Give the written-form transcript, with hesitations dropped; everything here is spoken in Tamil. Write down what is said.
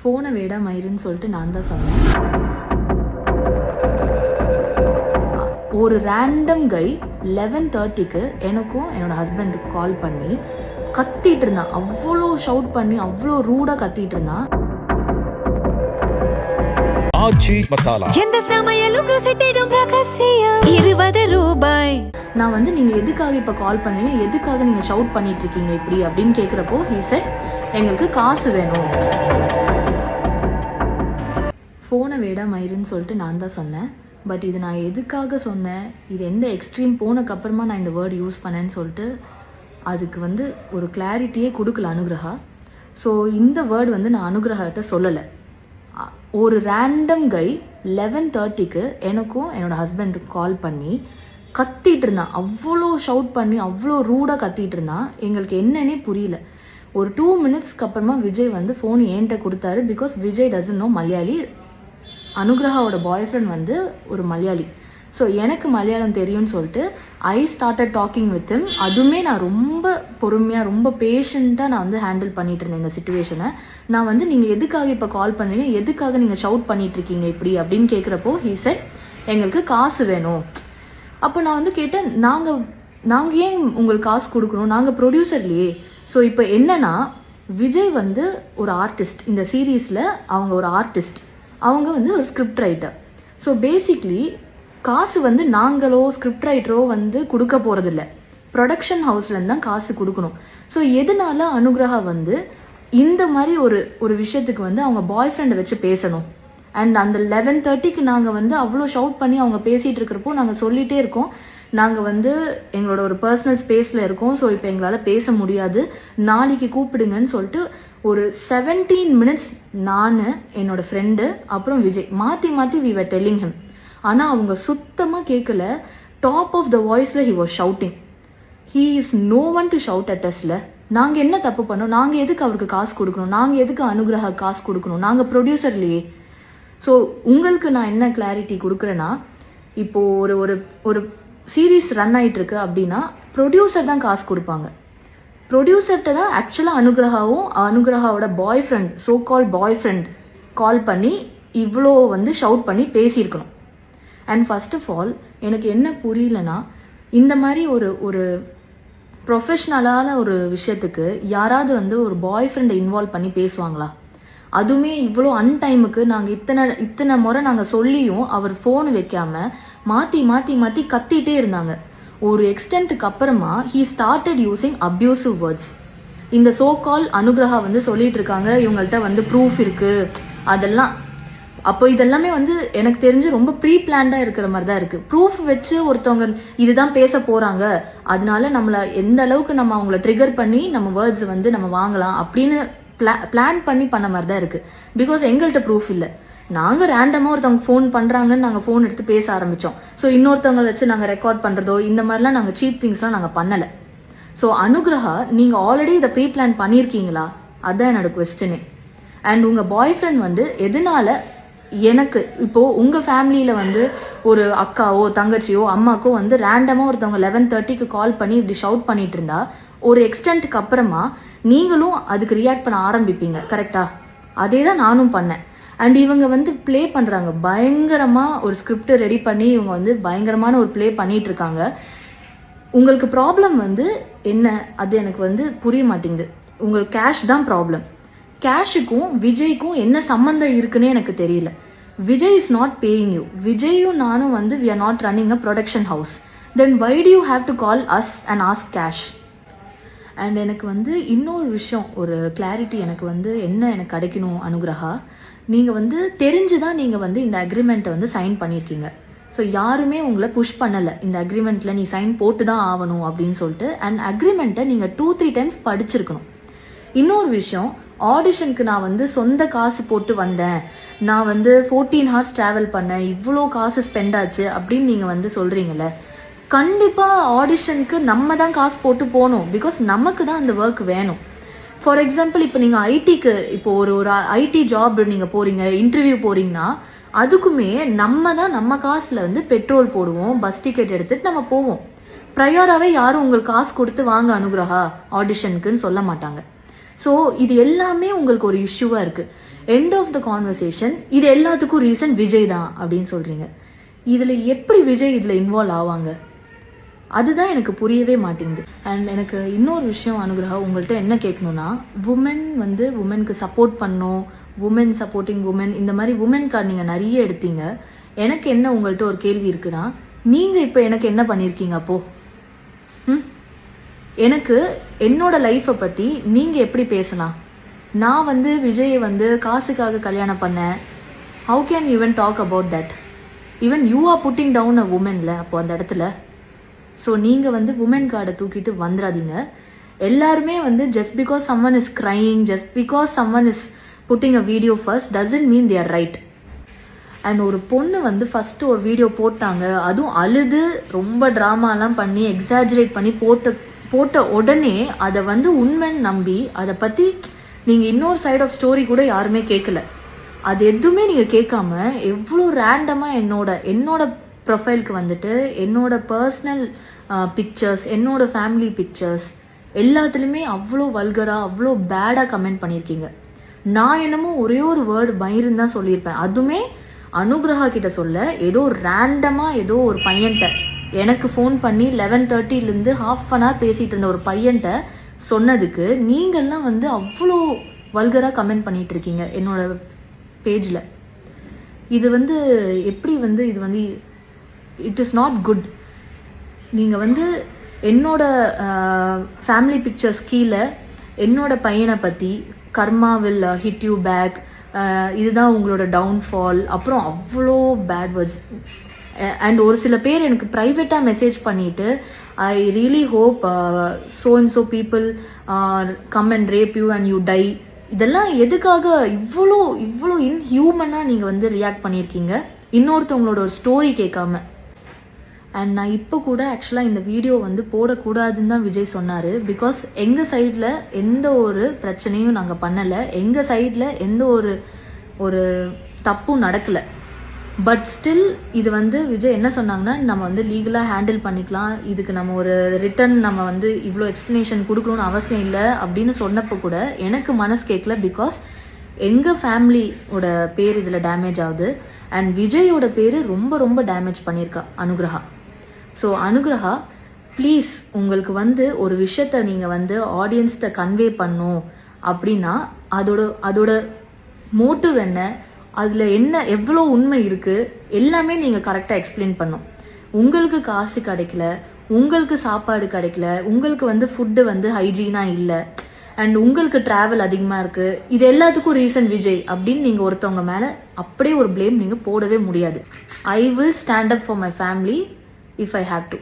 ஃபோனை விட மயிருன்னு சொல்லிட்டு நான் தான் சொன்னேன். ஒரு ரேண்டம் கை 11:30க்கு எனக்கும் என்னோட ஹஸ்பண்டுக்கு கால் பண்ணி கத்திட்டு இருந்தான். அவ்வளோ ஷவுட் பண்ணி அவ்வளோ ரூடாக கத்திட்டு இருந்தான். ஆச்சி மசாலா எந்த சமையலும் ருசி தேடும் ரகசியம் 20 ரூபாய். நான் வந்து நீங்கள் எதுக்காக இப்போ கால் பண்ணீங்க, எதுக்காக நீங்கள் ஷவுட் பண்ணிட்டு இருக்கீங்க இப்படி அப்படின்னு கேட்குறப்போ he said எங்களுக்கு காசு வேணும். ஃபோனை விட மயிருன்னு சொல்லிட்டு நான் தான் சொன்னேன். பட் இது நான் எதுக்காக சொன்னேன், இது எந்த எக்ஸ்ட்ரீம் போனக்கப்புறமா நான் இந்த வேர்டு யூஸ் பண்ணேன்னு சொல்லிட்டு அதுக்கு வந்து ஒரு கிளாரிட்டியே கொடுக்கல அனுகிரகா. ஸோ இந்த வேர்டு வந்து நான் அனுகிரகிட்ட சொல்லலை. ஒரு ரேண்டம் கை 11:30க்கு எனக்கும் என்னோட ஹஸ்பண்டுக்கு கால் பண்ணி கத்திட்டு இருந்தான். அவ்வளோ ஷவுட் பண்ணி அவ்வளோ ரூடாக கத்திட்டு இருந்தான். எங்களுக்கு என்னன்னே புரியல. ஒரு 2 மினிட்ஸ்க்கு அப்புறமா விஜய் வந்து ஃபோன் என்கிட்ட கொடுத்தாரு. Because Vijay doesn't know Malayali. அனுகிரகாவோட பாய் ஃப்ரெண்ட் வந்து ஒரு மலையாளி. ஸோ எனக்கு மலையாளம் தெரியும்னு சொல்லிட்டு I started talking with him. அதுவுமே நான் ரொம்ப பொறுமையாக ரொம்ப பேஷண்ட்டாக நான் வந்து ஹேண்டில் பண்ணிட்டு இருந்தேன் இந்த சுச்சுவேஷனை. நான் வந்து நீங்கள் எதுக்காக இப்போ கால் பண்ணீங்க, எதுக்காக நீங்கள் ஷவுட் பண்ணிட்டு இருக்கீங்க இப்படி அப்படின்னு கேட்குறப்போ he said எங்களுக்கு காசு வேணும். அப்போ நான் வந்து கேட்டேன், நாங்கள் ஏன் உங்களுக்கு காசு கொடுக்கணும், நாங்கள் ப்ரொடியூசர்லையே. ஸோ இப்போ என்னன்னா விஜய் வந்து ஒரு ஆர்டிஸ்ட், இந்த சீரீஸில் அவங்க ஒரு ஆர்டிஸ்ட், அவங்க வந்து ஒரு ஸ்கிரிப்ட் ரைட்டர். ஸோ பேசிக்லி காசு வந்து நாங்களோ ஸ்கிரிப்ட் ரைட்டரோ வந்து கொடுக்க போகிறதில்ல, ப்ரொடக்ஷன் ஹவுஸ்லேருந்து தான் காசு கொடுக்கணும். ஸோ எதனால அனுகிரகா வந்து இந்த மாதிரி ஒரு விஷயத்துக்கு வந்து அவங்க பாய் ஃப்ரெண்டை வச்சு பேசணும். அண்ட் அந்த 11:30க்கு நாங்கள் வந்து அவ்வளோ ஷவுட் பண்ணி அவங்க பேசிகிட்டு இருக்கிறப்போ நாங்கள் சொல்லிகிட்டே இருக்கோம், நாங்கள் வந்து எங்களோட ஒரு பர்சனல் ஸ்பேஸில் இருக்கோம், ஸோ இப்போ எங்களால் பேச முடியாது, நாளைக்கு கூப்பிடுங்கன்னு சொல்லிட்டு ஒரு 17 மினிட்ஸ் நான் என்னோட ஃப்ரெண்டு அப்புறம் விஜய் மாற்றி மாற்றி we were telling him. ஆனால் அவங்க சுத்தமாக கேட்கல. டாப் ஆஃப் த வாய்ஸில் he was shouting. he is no one to shout at us. நாங்கள் என்ன தப்பு பண்ணோம், நாங்கள் எதுக்கு அவருக்கு காசு கொடுக்கணும், நாங்கள் எதுக்கு அனுகிரகா காசு கொடுக்கணும், நாங்கள் ப்ரொடியூசர்லையே. ஸோ உங்களுக்கு நான் என்ன கிளாரிட்டி கொடுக்குறேன்னா, இப்போது ஒரு ஒரு ஒரு சீரீஸ் ரன் ஆகிட்டு இருக்கு அப்படின்னா ப்ரொடியூசர் தான் காசு கொடுப்பாங்க. ப்ரொடியூசர்கிட்ட தான் ஆக்சுவலாக அனுகிரகாவோட பாய் ஃப்ரெண்ட், ஸோ கால் பாய் ஃப்ரெண்ட் கால் பண்ணி இவ்வளோ வந்து ஷவுட் பண்ணி பேசியிருக்கணும். அண்ட் ஃபர்ஸ்ட் ஆஃப் ஆல் எனக்கு என்ன புரியலனா, இந்த மாதிரி ஒரு ப்ரொஃபஷ்னலான ஒரு விஷயத்துக்கு யாராவது வந்து ஒரு பாய் ஃப்ரெண்டை இன்வால்வ் பண்ணி பேசுவாங்களா? அதுவுமே இவ்வளோ அன்டைமுக்கு நாங்கள் இத்தனை முறை நாங்கள் சொல்லியும் அவர் ஃபோன் வைக்காம மாற்றி மாற்றி மாற்றி கத்திட்டே இருந்தாங்க. ஒரு எக்ஸ்டென்ட்டுக்கு அப்புறமா he started using abusive words. இந்த சோ கால் அனுகிரகா வந்து சொல்லிட்டு இருக்காங்க இவங்கள்ட்ட வந்து ப்ரூஃப் இருக்கு அதெல்லாம். அப்போ இதெல்லாமே வந்து எனக்கு தெரிஞ்சு ரொம்ப ப்ரீ பிளான்டா இருக்கிற மாதிரி தான் இருக்கு. ப்ரூஃப் வச்சு ஒருத்தவங்க இதுதான் பேச போறாங்க, அதனால நம்மள எந்த அளவுக்கு நம்ம அவங்கள ட்ரிகர் பண்ணி நம்ம வேர்ட்ஸ் வந்து நம்ம வாங்கலாம் அப்படின்னு பிளான் பண்ணி பண்ண மாதிரி தான் இருக்கு. பிகாஸ் எங்கள்கிட்ட ப்ரூஃப் இல்லை. நாங்கள் ரேண்டமாக ஒருத்தவங்க ஃபோன் பண்ணுறாங்கன்னு நாங்கள் ஃபோன் எடுத்து பேச ஆரம்பித்தோம். ஸோ இன்னொருத்தவங்க வச்சு நாங்கள் ரெக்கார்ட் பண்ணுறதோ இந்த மாதிரிலாம் நாங்கள் சீப் திங்ஸ்லாம் நாங்கள் பண்ணலை. ஸோ அனுகிரகா நீங்கள் ஆல்ரெடி இதை ப்ரீ பிளான் பண்ணியிருக்கீங்களா? அதுதான் என்னோட கொஸ்டினே. அண்ட் உங்கள் பாய் ஃப்ரெண்ட் வந்து எதனால எனக்கு இப்போது உங்கள் ஃபேமிலியில் வந்து ஒரு அக்காவோ தங்கச்சியோ அம்மாக்கோ வந்து ரேண்டமாக ஒருத்தவங்க 11:30க்கு கால் பண்ணி இப்படி ஷவுட் பண்ணிட்டு இருந்தா ஒரு எக்ஸ்டென்ட்டுக்கு அப்புறமா நீங்களும் அதுக்கு ரியாக்ட் பண்ண ஆரம்பிப்பீங்க, கரெக்டா? அதே தான் நானும் பண்ணேன். அண்ட் இவங்க வந்து ப்ளே பண்ணுறாங்க பயங்கரமாக, ஒரு ஸ்கிரிப்ட் ரெடி பண்ணி இவங்க வந்து பயங்கரமான ஒரு ப்ளே பண்ணிட்டு இருக்காங்க. உங்களுக்கு ப்ராப்ளம் வந்து என்ன, அது எனக்கு வந்து புரிய மாட்டேங்குது. உங்களுக்கு கேஷ் தான் ப்ராப்ளம். கேஷுக்கும் விஜய்க்கும் என்ன சம்மந்தம் இருக்குன்னு எனக்கு தெரியல. Vijay is not paying you. விஜயும் நானும் வந்து we are not running a production house. Then why do you have to call us and ask cash? And எனக்கு வந்து இன்னொரு விஷயம், ஒரு கிளாரிட்டி எனக்கு வந்து என்ன எனக்கு கிடைக்கணும் அனுகிரகா. நீங்கள் வந்து தெரிஞ்சுதான் நீங்கள் வந்து இந்த அக்ரிமெண்ட்டை வந்து சைன் பண்ணியிருக்கீங்க. ஸோ யாருமே உங்களை புஷ் பண்ணலை இந்த அக்ரிமெண்ட்டில் நீ சைன் போட்டு தான் ஆகணும் அப்படின்னு சொல்லிட்டு. அண்ட் அக்ரிமெண்ட்டை நீங்கள் 2-3 டைம்ஸ் படிச்சிருக்கணும். இன்னொரு விஷயம், ஆடிஷனுக்கு நான் வந்து சொந்த காசு போட்டு வந்தேன், நான் வந்து 14 hours ட்ராவல் பண்ணேன், இவ்வளோ காசு ஸ்பெண்ட் ஆச்சு அப்படின்னு நீங்கள் வந்து சொல்கிறீங்களே. கண்டிப்பாக ஆடிஷனுக்கு நம்ம தான் காசு போட்டு போகணும். பிகாஸ் நமக்கு தான் அந்த ஒர்க் வேணும். ஃபார் எக்ஸாம்பிள் இப்போ நீங்கள் ஐடிக்கு இப்போ ஒரு ஐடி ஜாப் நீங்கள் போகிறீங்க, இன்டர்வியூ போகிறீங்கன்னா அதுக்குமே நம்ம காசில் வந்து பெட்ரோல் போடுவோம், பஸ் டிக்கெட் எடுத்துட்டு நம்ம போவோம். ப்ரையராகவே யாரும் உங்களுக்கு காசு கொடுத்து வாங்க அனுகிரகா ஆடிஷனுக்குன்னு சொல்ல மாட்டாங்க. ஸோ இது எல்லாமே உங்களுக்கு ஒரு இஷ்யூவாக இருக்குது. எண்ட் ஆஃப் த கான்வர்சேஷன் இது எல்லாத்துக்கும் ரீசன் விஜய் தான் அப்படின்னு சொல்கிறீங்க. இதில் எப்படி விஜய் இதில் இன்வால்வ் ஆவாங்க? அதுதான் எனக்கு புரியவே மாட்டேங்குது. அண்ட் எனக்கு இன்னொரு விஷயம் அனுகிரகா உங்கள்கிட்ட என்ன கேட்கணும்னா, உமனுக்கு சப்போர்ட் பண்ணோம், உமன் சப்போர்ட்டிங் உமன், இந்த மாதிரி உமன் கார்டு நீங்கள் நிறைய எடுத்தீங்க. எனக்கு என்ன உங்கள்கிட்ட ஒரு கேள்வி இருக்குன்னா, நீங்கள் இப்போ எனக்கு என்ன பண்ணியிருக்கீங்க அப்போ? எனக்கு என்னோட லைஃப்பை பற்றி நீங்கள் எப்படி பேசலாம்? நான் விஜயை காசுக்காக கல்யாணம் பண்ணேன். How can you even talk about that? Even you are putting down a உமன்ல அப்போ அந்த இடத்துல. ஸோ நீங்கள் உமன் கார்டை தூக்கிட்டு வந்துடாதீங்க. எல்லாருமே just because someone is crying, just because someone is putting a video first doesn't mean they are right. And ஒரு பொண்ணு ஃபஸ்ட்டு ஒரு வீடியோ போட்டாங்க, அதுவும் அழுது ரொம்ப ட்ராமாலாம் பண்ணி எக்ஸாஜரேட் பண்ணி போட்ட உடனே அதை உண்மைன்னு நம்பி அதை பற்றி நீங்கள் இன்னொரு சைட் ஆஃப் ஸ்டோரி கூட யாருமே கேட்கல. அது எதுவுமே நீங்கள் கேட்காம எவ்வளோ ரேண்டமாக என்னோட ப்ரொஃபைலுக்கு என்னோட பர்சனல் பிக்சர்ஸ், என்னோட ஃபேமிலி பிக்சர்ஸ் எல்லாத்துலேயுமே அவ்வளோ வல்கராக அவ்வளோ பேடாக கமெண்ட் பண்ணியிருக்கீங்க. நான் என்னமோ ஒரே ஒரு வேர்டு மயிறுன்னு தான் சொல்லியிருப்பேன். அதுவுமே அனுகிரகா கிட்ட சொல்ல, ஏதோ ரேண்டமாக ஏதோ ஒரு பையன்கிட்ட எனக்கு ஃபோன் பண்ணி 11:30 ஹாஃப் அன் ஹவர் பேசிகிட்டு இருந்த ஒரு பையன்கிட்ட சொன்னதுக்கு நீங்கள்லாம் அவ்வளோ வல்கராக கமெண்ட் பண்ணிட்டு இருக்கீங்க என்னோட பேஜில். இது எப்படி இது இட் இஸ் நாட் குட். நீங்கள் என்னோட ஃபேமிலி பிக்சர்ஸ் கீழே என்னோட பையனை பற்றி karma will hit you back, இதுதான் உங்களோட டவுன்ஃபால், அப்புறம் அவ்வளோ பேட் வேர்ட்ஸ். அண்ட் ஒரு சில பேர் எனக்கு ப்ரைவேட்டாக மெசேஜ் பண்ணிவிட்டு I really hope so and so people come and rape you and you die. இதெல்லாம் எதுக்காக இவ்வளோ இன்ஹியூமனாக நீங்கள் ரியாக்ட் பண்ணியிருக்கீங்க இன்னொருத்தவங்களோட ஒரு ஸ்டோரி கேட்காம? அண்ட் நான் இப்போ கூட ஆக்சுவலாக இந்த வீடியோ போடக்கூடாதுன்னு தான் விஜய் சொன்னார். பிகாஸ் எங்கள் சைடில் எந்த ஒரு பிரச்சனையும் நாங்கள் பண்ணலை, எங்கள் சைடில் எந்த ஒரு தப்பும் நடக்கலை. பட் ஸ்டில் இது விஜய் என்ன சொன்னாங்கன்னா, நம்ம லீகலாக ஹேண்டில் பண்ணிக்கலாம், இதுக்கு நம்ம ஒரு ரிட்டன் நம்ம இவ்வளோ எக்ஸ்ப்ளனேஷன் கொடுக்கணும்னு அவசியம் இல்லை அப்படின்னு சொன்னப்போ கூட எனக்கு மனசு கேட்கல. பிகாஸ் எங்கள் ஃபேமிலியோட பேர் இதில் டேமேஜ் ஆகுது அண்ட் விஜயோட பேர் ரொம்ப ரொம்ப டேமேஜ் பண்ணியிருக்கா அனுகிரகா. ஸோ அனுகிரகா ப்ளீஸ், உங்களுக்கு ஒரு விஷயத்த நீங்கள் ஆடியன்ஸ்கிட்ட கன்வே பண்ணும் அப்படின்னா அதோட மோட்டிவ் என்ன, அதில் என்ன எவ்வளோ உண்மை இருக்குது எல்லாமே நீங்கள் கரெக்டாக எக்ஸ்பிளைன் பண்ணும். உங்களுக்கு காசு கிடைக்கல, உங்களுக்கு சாப்பாடு கிடைக்கல, உங்களுக்கு ஃபுட்டு ஹைஜீனாக இல்லை, அண்ட் உங்களுக்கு ட்ராவல் அதிகமாக இருக்குது, இது எல்லாத்துக்கும் ரீசன் விஜய் அப்படின்னு நீங்கள் ஒருத்தவங்க மேலே அப்படியே ஒரு ப்ளேம் நீங்கள் போடவே முடியாது. I will stand up for my family if I have to.